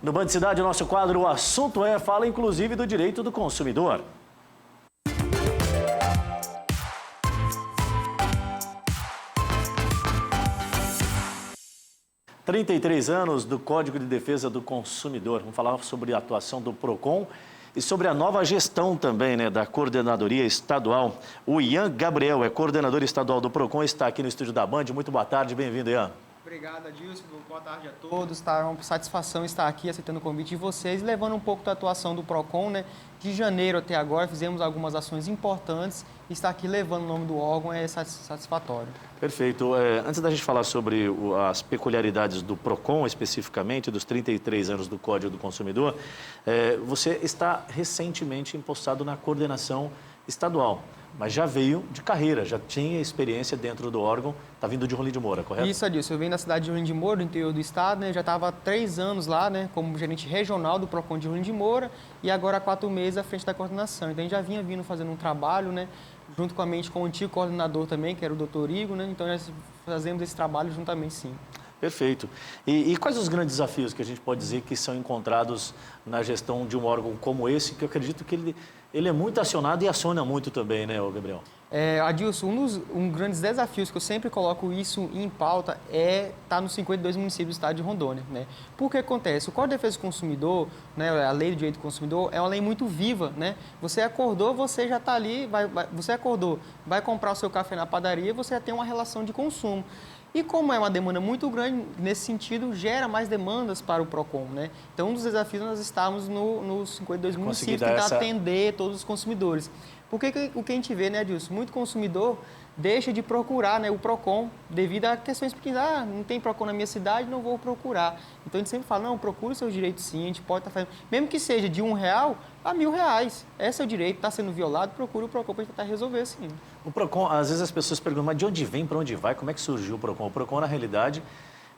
No Band Cidade, o nosso quadro O Assunto fala inclusive do direito do consumidor. 33 anos do Código de Defesa do Consumidor. Vamos falar sobre a atuação do PROCON e sobre a nova gestão também, da Coordenadoria Estadual. O Ian Gabriel é coordenador estadual do PROCON, está aqui no estúdio da Band. Muito boa tarde, bem-vindo, Ian. Obrigado, Adilson. Boa tarde a todos. É uma satisfação estar aqui aceitando o convite de vocês e levando um pouco da atuação do PROCON, De janeiro até agora, fizemos algumas ações importantes e estar aqui levando o nome do órgão é satisfatório. Perfeito. Antes da gente falar sobre as peculiaridades do PROCON, especificamente, dos 33 anos do Código do Consumidor, você está recentemente empossado na coordenação estadual, mas já veio de carreira, já tinha experiência dentro do órgão, está vindo de Rolim de Moura, correto? Isso, Adilson. Eu venho da cidade de Rolim de Moura, do interior do estado, Já estava há 3 anos lá, como gerente regional do PROCON de Rolim de Moura e agora há 4 meses à frente da coordenação. Então, a gente já vinha vindo fazendo um trabalho, juntamente com o antigo coordenador também, que era o doutor Igor, Então, nós fazemos esse trabalho juntamente, sim. Perfeito. E quais os grandes desafios que a gente pode dizer que são encontrados na gestão de um órgão como esse, que eu acredito que ele é muito acionado e aciona muito também, Gabriel? Adilson, um dos grandes desafios que eu sempre coloco isso em pauta é estar nos 52 municípios do estado de Rondônia, Por que acontece? O Código de Defesa do Consumidor, a Lei do Direito do Consumidor, é uma lei muito viva, Você acordou, você já está ali, você acordou, vai comprar o seu café na padaria, você já tem uma relação de consumo. E como é uma demanda muito grande, nesse sentido, gera mais demandas para o PROCON, Então, um dos desafios nós estamos nos 52 municípios, tentar atender todos os consumidores. Porque o que a gente vê, Adilson? Muito consumidor deixa de procurar o PROCON devido a questões pequenas. Não tem PROCON na minha cidade, não vou procurar. Então, a gente sempre fala, não, procure o seu direito sim, a gente pode estar fazendo. Mesmo que seja de R$1 a R$1.000, esse é o direito, está sendo violado, procure o PROCON para tentar resolver sim. O PROCON, às vezes as pessoas perguntam, mas de onde vem, para onde vai, como é que surgiu o PROCON? O PROCON, na realidade,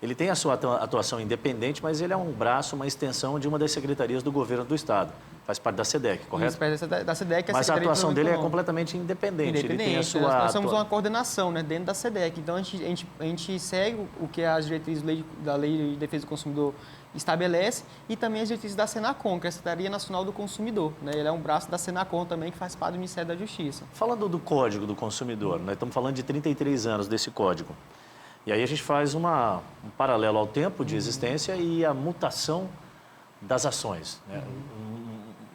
ele tem a sua atuação independente, mas ele é um braço, uma extensão de uma das secretarias do governo do estado. Faz parte da SEDEC, correto? Isso, da SEDEC, mas a atuação dele é completamente independente. Ele tem a sua nós somos uma coordenação dentro da SEDEC. Então, a gente segue o que as diretrizes da Lei de Defesa do Consumidor estabelece e também as diretrizes da Senacom, que é a Secretaria Nacional do Consumidor. Ele é um braço da Senacom também, que faz parte do Ministério da Justiça. Falando do Código do Consumidor, estamos falando de 33 anos desse código. E aí a gente faz um paralelo ao tempo de existência e a mutação das ações.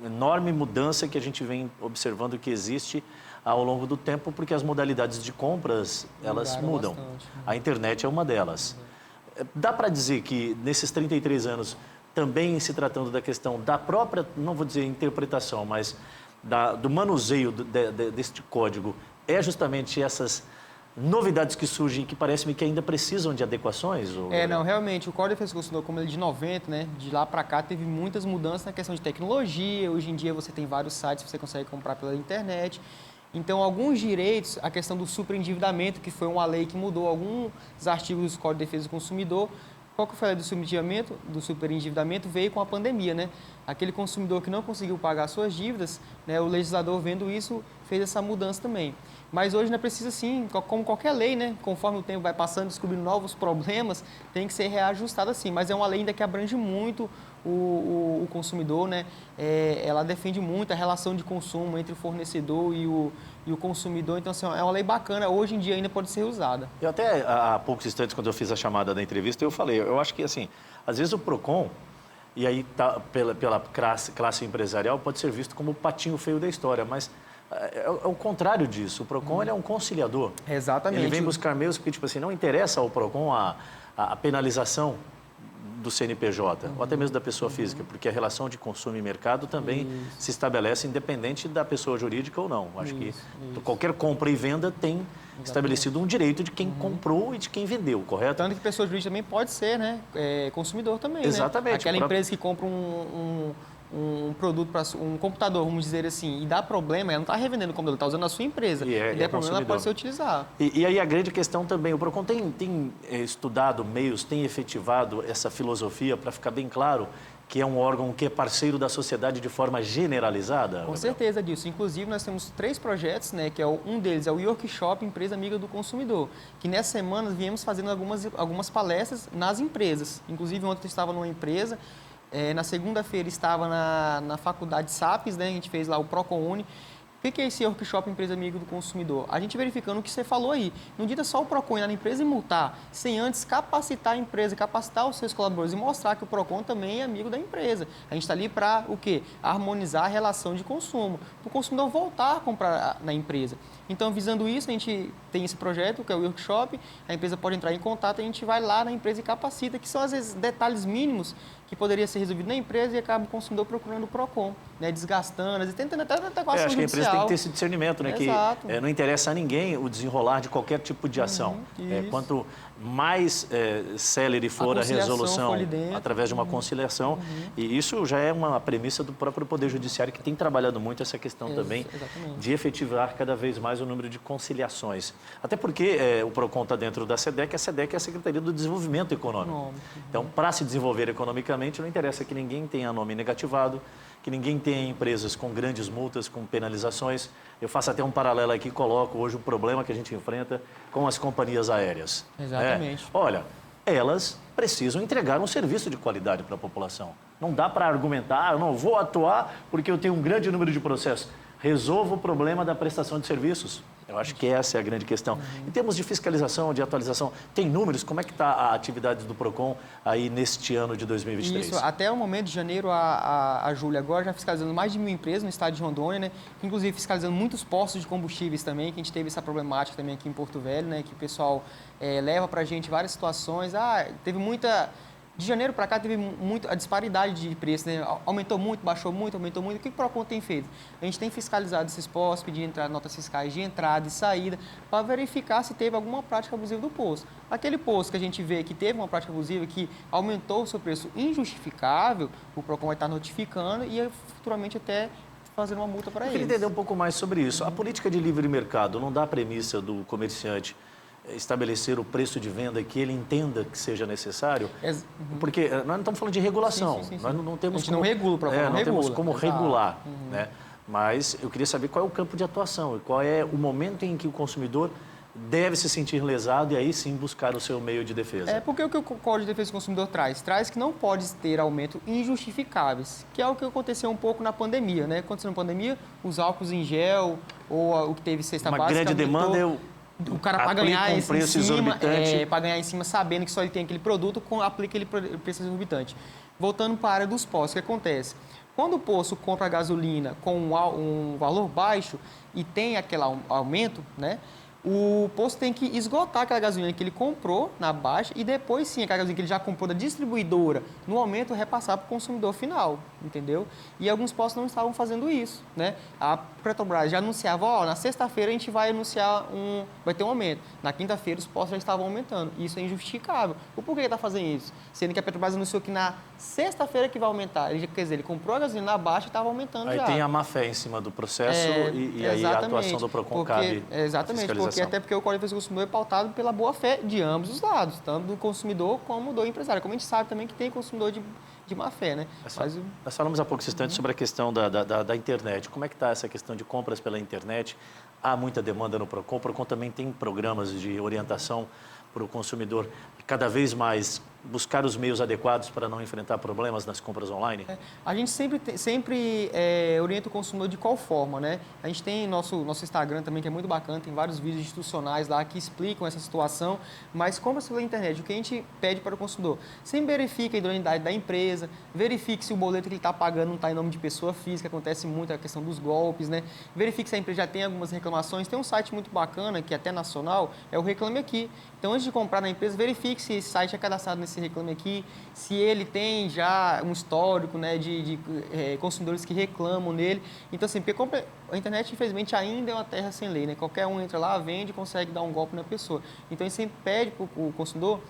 Uma enorme mudança que a gente vem observando que existe ao longo do tempo, porque as modalidades de compras, elas mudam. Bastante. A internet é uma delas. Dá para dizer que nesses 33 anos, também se tratando da questão da própria, não vou dizer interpretação, mas do manuseio deste código, é justamente essas novidades que surgem que parece-me que ainda precisam de adequações? Não, realmente, o Código de Defesa do Consumidor, como ele é de 90, de lá para cá, teve muitas mudanças na questão de tecnologia. Hoje em dia você tem vários sites que você consegue comprar pela internet. Então, alguns direitos, a questão do superendividamento, que foi uma lei que mudou alguns artigos do Código de Defesa do Consumidor. Qual que foi a do superendividamento? Veio com a pandemia, Aquele consumidor que não conseguiu pagar suas dívidas, o legislador vendo isso, fez essa mudança também. Mas hoje não precisa sim, como qualquer lei, Conforme o tempo vai passando, descobrindo novos problemas, tem que ser reajustada assim. Mas é uma lei ainda que abrange muito o consumidor, Ela defende muito a relação de consumo entre o fornecedor e o consumidor. Então, assim, é uma lei bacana, hoje em dia ainda pode ser usada. Eu até, há poucos instantes, quando eu fiz a chamada da entrevista, eu falei, eu acho que, assim, às vezes o PROCON, e aí pela classe empresarial, pode ser visto como o patinho feio da história, mas é o contrário disso. O PROCON ele é um conciliador. Exatamente. Ele vem buscar meios porque, tipo assim, não interessa ao PROCON a penalização do CNPJ, ou até mesmo da pessoa física, porque a relação de consumo e mercado também se estabelece independente da pessoa jurídica ou não. Acho que qualquer compra e venda tem estabelecido um direito de quem comprou e de quem vendeu, correto? Tanto que pessoa jurídica também pode ser, consumidor também, Exatamente. Aquela empresa que compra um produto para um computador, vamos dizer assim, e dá problema, ela não está revendendo o computador, está usando a sua empresa. E der problema, ela pode ser utilizada. E aí a grande questão também, o PROCON tem estudado meios, tem efetivado essa filosofia para ficar bem claro que é um órgão que é parceiro da sociedade de forma generalizada? Com certeza, Dilson. Inclusive, nós temos 3 projetos, que um deles é o Workshop Empresa Amiga do Consumidor, que nessa semana viemos fazendo algumas palestras nas empresas. Inclusive, ontem eu estava numa empresa Na segunda-feira estava na faculdade SAPES, né? A gente fez lá o PROCON-UNI. O que é esse workshop Empresa Amiga do Consumidor? A gente verificando o que você falou aí. Não adianta só o PROCON ir na empresa e multar, sem antes capacitar a empresa, capacitar os seus colaboradores e mostrar que o PROCON também é amigo da empresa. A gente está ali para o quê? Harmonizar a relação de consumo, para o consumidor voltar a comprar na empresa. Então, visando isso, a gente tem esse projeto, que é o workshop, a empresa pode entrar em contato, a gente vai lá na empresa e capacita, que são, às vezes, detalhes mínimos que poderia ser resolvido na empresa e acaba o consumidor procurando o PROCON, né, desgastando, às vezes tentando até com a ação Acho que a empresa tem que ter esse discernimento, né? Exato. Que não interessa a ninguém o desenrolar de qualquer tipo de ação. Quanto mais célere for a resolução através de uma conciliação, e isso já é uma premissa do próprio Poder Judiciário, que tem trabalhado muito essa questão também de efetivar cada vez mais o número de conciliações. Até porque o PROCON está dentro da SEDEC, a SEDEC é a Secretaria do Desenvolvimento Econômico. Então, para se desenvolver economicamente, não interessa que ninguém tenha nome negativado, que ninguém tenha empresas com grandes multas, com penalizações. Eu faço até um paralelo aqui, coloco hoje o problema que a gente enfrenta com as companhias aéreas. Exatamente. Olha, elas precisam entregar um serviço de qualidade para a população. Não dá para argumentar, eu não vou atuar porque eu tenho um grande número de processos. Resolva o problema da prestação de serviços. Eu acho que essa é a grande questão. Em termos de fiscalização, de atualização, tem números? Como é que está a atividade do PROCON aí neste ano de 2023? Isso, até o momento de janeiro a julho agora, já fiscalizando mais de 1.000 empresas no estado de Rondônia, né? Inclusive fiscalizando muitos postos de combustíveis também, que a gente teve essa problemática também aqui em Porto Velho, né? Que o pessoal leva para a gente várias situações. Teve muita... De janeiro para cá teve muito a disparidade de preço, né? Aumentou muito, baixou muito, aumentou muito. O que o PROCON tem feito? A gente tem fiscalizado esses postos, pedindo notas fiscais de entrada e saída, para verificar se teve alguma prática abusiva do posto. Aquele posto que a gente vê que teve uma prática abusiva, que aumentou o seu preço injustificável, o PROCON vai estar notificando e futuramente até fazendo uma multa para eles. Eu queria entender um pouco mais sobre isso. A política de livre mercado não dá a premissa do comerciante estabelecer o preço de venda que ele entenda que seja necessário? Porque nós não estamos falando de regulação. Sim. Nós não temos a gente não regula o PROCON, não temos como Exato. regular, né? Mas eu queria saber qual é o campo de atuação e qual é o momento em que o consumidor deve se sentir lesado e aí sim buscar o seu meio de defesa. Porque o que o Código de Defesa do Consumidor traz? Traz que não pode ter aumento injustificáveis, que é o que aconteceu um pouco na pandemia, né? Aconteceu na pandemia, os álcools em gel ou o que teve cesta básica. Uma grande demanda o cara para ganhar um preço exorbitante. para ganhar em cima, sabendo que só ele tem aquele produto, aplica aquele preço exorbitante. Voltando para a área dos postos, o que acontece? Quando o posto compra a gasolina com um valor baixo e tem aquele aumento, né? O posto tem que esgotar aquela gasolina que ele comprou na baixa e depois sim, aquela gasolina que ele já comprou da distribuidora, no aumento, repassar para o consumidor final, entendeu? E alguns postos não estavam fazendo isso, né? A Petrobras já anunciava, na sexta-feira a gente vai anunciar vai ter um aumento. Na quinta-feira os postos já estavam aumentando. Isso é injustificável. Por que ele está fazendo isso? Sendo que a Petrobras anunciou que na sexta-feira que vai aumentar. Quer dizer, ele comprou a gasolina na baixa e estava aumentando já. Aí tem a má-fé em cima do processo e aí a atuação do PROCON cabe. Exatamente, até porque o Código de Defesa do Consumidor é pautado pela boa-fé de ambos os lados, tanto do consumidor como do empresário. Como a gente sabe também que tem consumidor de má-fé, né? Nós falamos há poucos instantes sobre a questão da internet. Como é que está essa questão de compras pela internet? Há muita demanda no PROCON. O PROCON também tem programas de orientação para o consumidor cada vez mais buscar os meios adequados para não enfrentar problemas nas compras online? A gente sempre orienta o consumidor de qual forma, né? A gente tem nosso Instagram também, que é muito bacana, tem vários vídeos institucionais lá que explicam essa situação, mas compras pela internet, o que a gente pede para o consumidor? Sempre verifique a idoneidade da empresa, verifique se o boleto que ele está pagando não está em nome de pessoa física, acontece muito a questão dos golpes, né? Verifique se a empresa já tem algumas reclamações. Tem um site muito bacana, que é até nacional, é o Reclame Aqui. Então, antes de comprar na empresa, verifique se esse site é cadastrado nesse Reclame Aqui, se ele tem já um histórico, né, de consumidores que reclamam nele. Então, assim, porque a internet, infelizmente, ainda é uma terra sem lei, né? Qualquer um entra lá, vende e consegue dar um golpe na pessoa. Então, a gente sempre pede para o consumidor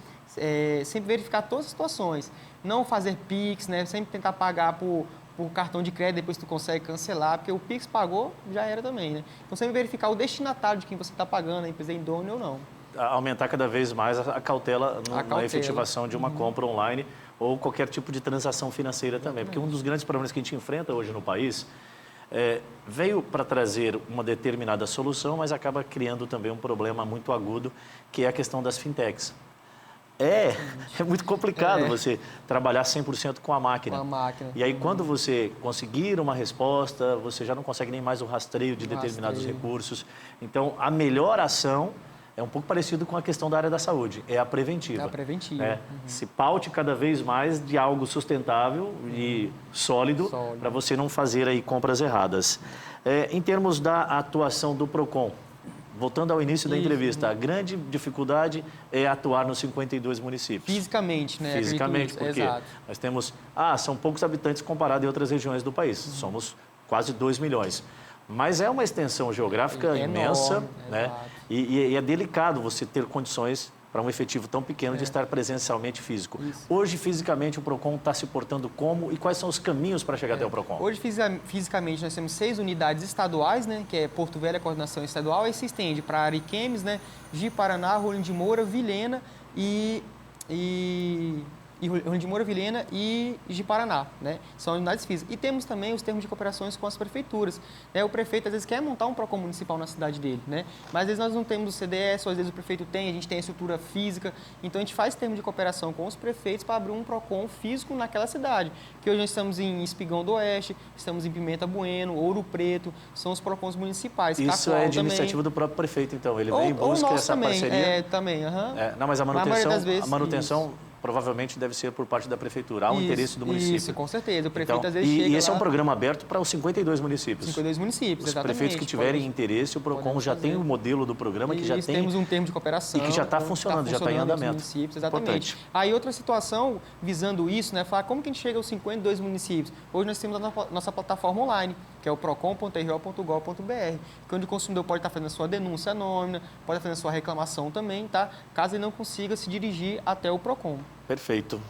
sempre verificar todas as situações. Não fazer Pix, né? Sempre tentar pagar por cartão de crédito, depois tu consegue cancelar, porque o Pix pagou, já era também, né? Então, sempre verificar o destinatário de quem você está pagando, a empresa é idônea ou não. Aumentar cada vez mais a cautela na efetivação de uma compra online ou qualquer tipo de transação financeira também. Porque um dos grandes problemas que a gente enfrenta hoje no país veio para trazer uma determinada solução, mas acaba criando também um problema muito agudo, que é a questão das fintechs. É muito complicado você trabalhar 100% com a máquina. Com a máquina. E aí, quando você conseguir uma resposta, você já não consegue nem mais o rastreio de determinados recursos. Então, a melhor ação é um pouco parecido com a questão da área da saúde, é a preventiva. É a preventiva. Né? Se paute cada vez mais de algo sustentável e sólido, para você não fazer aí compras erradas. Em termos da atuação do PROCON, voltando ao início da entrevista, a grande dificuldade é atuar nos 52 municípios. Fisicamente, né? Fisicamente, porque nós temos... são poucos habitantes comparado em outras regiões do país. Somos quase 2 milhões. Mas é uma extensão geográfica imensa, enorme, né? E é delicado você ter condições para um efetivo tão pequeno de estar presencialmente físico. Hoje, fisicamente, o PROCON está se portando como e quais são os caminhos para chegar até o PROCON? Hoje, fisicamente, nós temos 6 unidades estaduais, né, que é Porto Velho, a coordenação estadual, e se estende para Ariquemes, né, Ji-Paraná, Rolim de Moura, Vilhena e Rolim de Moura, Vilhena e Ji-Paraná, né? São unidades físicas. E temos também os termos de cooperações com as prefeituras. Né? O prefeito, às vezes, quer montar um PROCON municipal na cidade dele, né? Mas, às vezes, nós não temos o CDS, ou às vezes o prefeito tem, a gente tem a estrutura física. Então, a gente faz termo de cooperação com os prefeitos para abrir um PROCON físico naquela cidade. Que hoje nós estamos em Espigão do Oeste, estamos em Pimenta Bueno, Ouro Preto, são os PROCONs municipais. Isso Cacoal é de também. Iniciativa do próprio prefeito, então. Ele vem e busca essa também, parceria. Também, não, mas a vezes, manutenção provavelmente deve ser por parte da prefeitura. Há um interesse do município. Isso, com certeza. O prefeito então, às vezes chega E esse lá... é um programa aberto para os 52 municípios. 52 municípios, exatamente. Os prefeitos que tiverem interesse, o PROCON já tem o modelo do programa que já tem... temos um termo de cooperação. E que já está funcionando, já está em andamento. Municípios, exatamente. Importante. Aí outra situação, visando isso, né, falar como que a gente chega aos 52 municípios. Hoje nós temos a nossa plataforma online, que é o procon.ro.gov.br, que onde o consumidor pode estar fazendo a sua denúncia anônima, pode estar fazendo a sua reclamação também, tá? Caso ele não consiga se dirigir até o PROCON. Perfeito.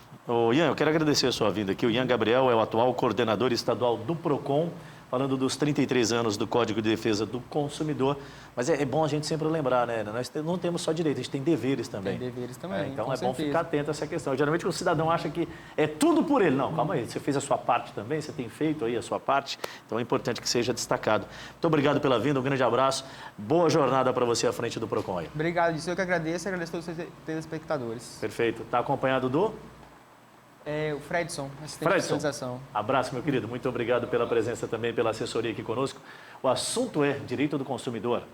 Ian, eu quero agradecer a sua vinda aqui. O Ian Gabriel é o atual coordenador estadual do PROCON, falando dos 33 anos do Código de Defesa do Consumidor. Mas é bom a gente sempre lembrar, né? Nós não temos só direitos, a gente tem deveres também. Tem deveres também, então com bom certeza. ficar atento a essa questão. Geralmente o cidadão acha que é tudo por ele. Não, calma aí, você fez a sua parte também, você tem feito aí a sua parte, então é importante que seja destacado. Muito obrigado pela vinda, um grande abraço, boa jornada para você à frente do PROCON aí. Obrigado, disso eu que agradeço a todos os telespectadores. Perfeito. Está acompanhado do... o Fredson, assistente de fiscalização. Abraço, meu querido. Muito obrigado pela presença também, pela assessoria aqui conosco. O assunto é direito do consumidor.